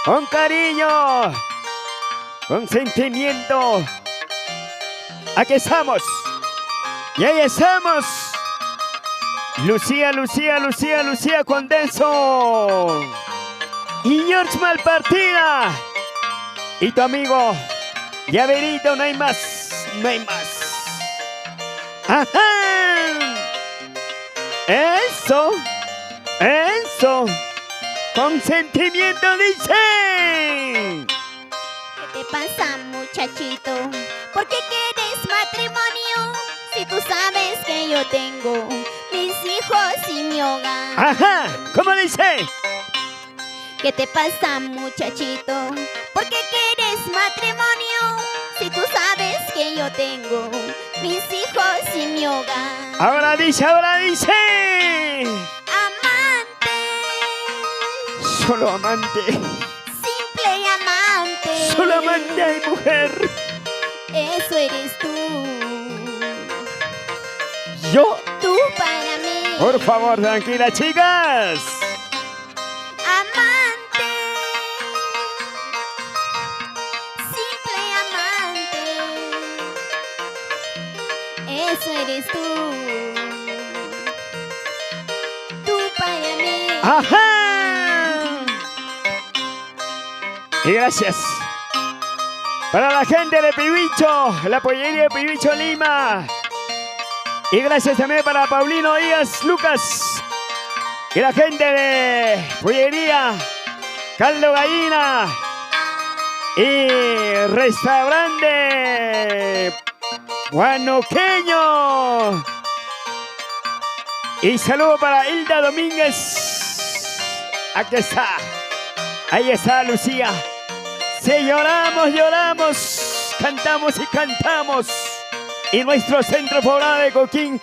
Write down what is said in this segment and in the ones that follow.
Con cariño, con sentimiento. Aquí estamos. Y ahí estamos. Lucía, Lucía, Lucía, Lucía Condenso. Y George Malpartida. Y tu amigo Llaverito, no hay más, no hay más. ¡Ajá! Eso, eso. Con sentimiento dice. ¿Qué te pasa, muchachito? ¿Por qué quieres matrimonio? Si tú sabes que yo tengo mis hijos y mi hogar. Ajá, ¿cómo dice? ¿Qué te pasa, muchachito? ¿Por qué quieres matrimonio? Si tú sabes que yo tengo mis hijos y mi hogar. Ahora dice, ahora dice. Amante. Solo amante. Simple amante. Solo amante hay mujer. Eso eres tú. Yo. Tú para mí. Por favor, tranquila, chicas. Amante. Simple amante. Eso eres tú. Tú para mí. Ajá. Y gracias. Para la gente de Pibicho, la pollería de Pibicho Lima. Y gracias también para Paulino Díaz Lucas. Y la gente de pollería Caldo Gallina. Y restaurante Guanoqueño. Y saludo para Hilda Domínguez. Aquí está. Ahí está Lucía. Sí, lloramos, lloramos. Cantamos y cantamos. Y nuestro centro poblado de Coquín.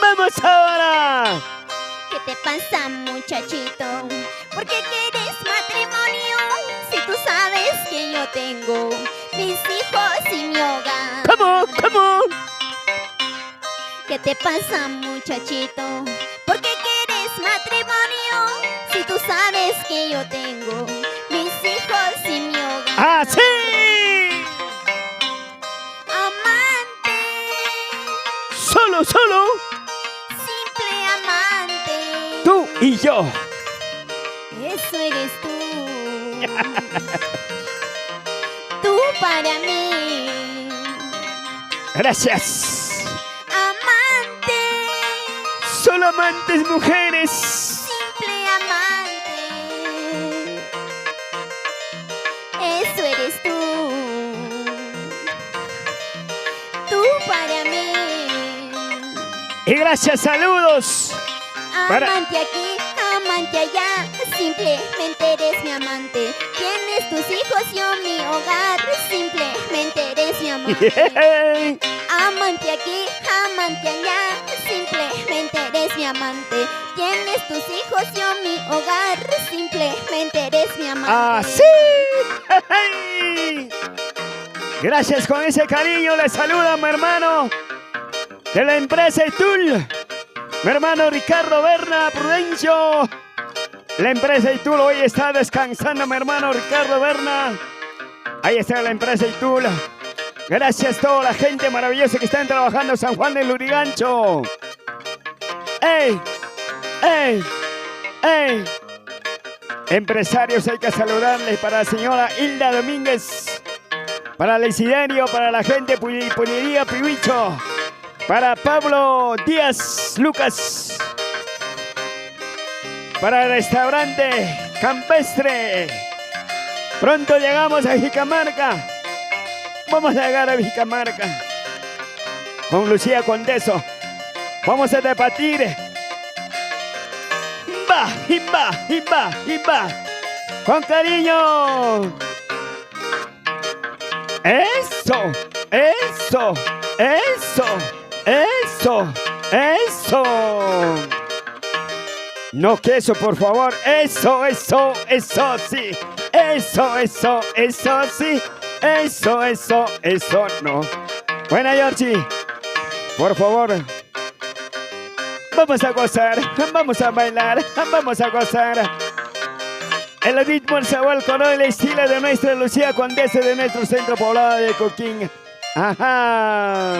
¡Vamos ahora! ¿Qué te pasa, muchachito? ¿Por qué quieres matrimonio? Si tú sabes que yo tengo mis hijos y mi hogar. ¿Cómo? ¿Cómo? ¿Qué te pasa, muchachito? ¿Por qué quieres matrimonio? Si tú sabes que yo tengo mis hijos y mi hogar. ¡Ah, sí! Amante. Solo, solo. Simple amante. Tú y yo. Eso eres tú. Tú para mí. Gracias. Amante. Solo amantes mujeres. Simple amante. Eso eres tú. Tú para mí. Y gracias, saludos. Para- Amante aquí, amante allá. Simplemente eres mi amante. Tienes tus hijos, yo mi hogar. Simplemente eres mi amante. Yeah. Amante aquí, amante allá. Simplemente eres mi amante. Tienes tus hijos, yo mi hogar. Simplemente eres mi amante. ¡Así! Gracias con ese cariño. Le saluda mi hermano de la empresa Itul. Mi hermano Ricardo Berna Prudencio. La empresa Itul hoy está descansando, mi hermano Ricardo Berna. Ahí está la empresa Itul. Gracias a toda la gente maravillosa que están trabajando en San Juan del Lurigancho. ¡Ey! ¡Ey! ¡Ey! Empresarios, hay que saludarles. Para la señora Hilda Domínguez, para el Isiderio, para la gente de Pollería Pibicho, para Pablo Díaz Lucas, para el restaurante Campestre. Pronto llegamos a Jicamarca. Vamos a llegar a Jicamarca con Lucía Condeso. Vamos a debatir. Va, y va, y va, y va. Con cariño. Eso, eso, eso, eso, eso. No queso, por favor. Eso, eso, eso, sí. Eso, eso, eso, sí. Eso, eso, eso, no. Buena, Georgie. Por favor. Vamos a gozar, vamos a bailar, vamos a gozar. El ritmo, el sabor, el color, el estilo de nuestra Lucía Condesa de nuestro centro poblado de Coquín. Ajá.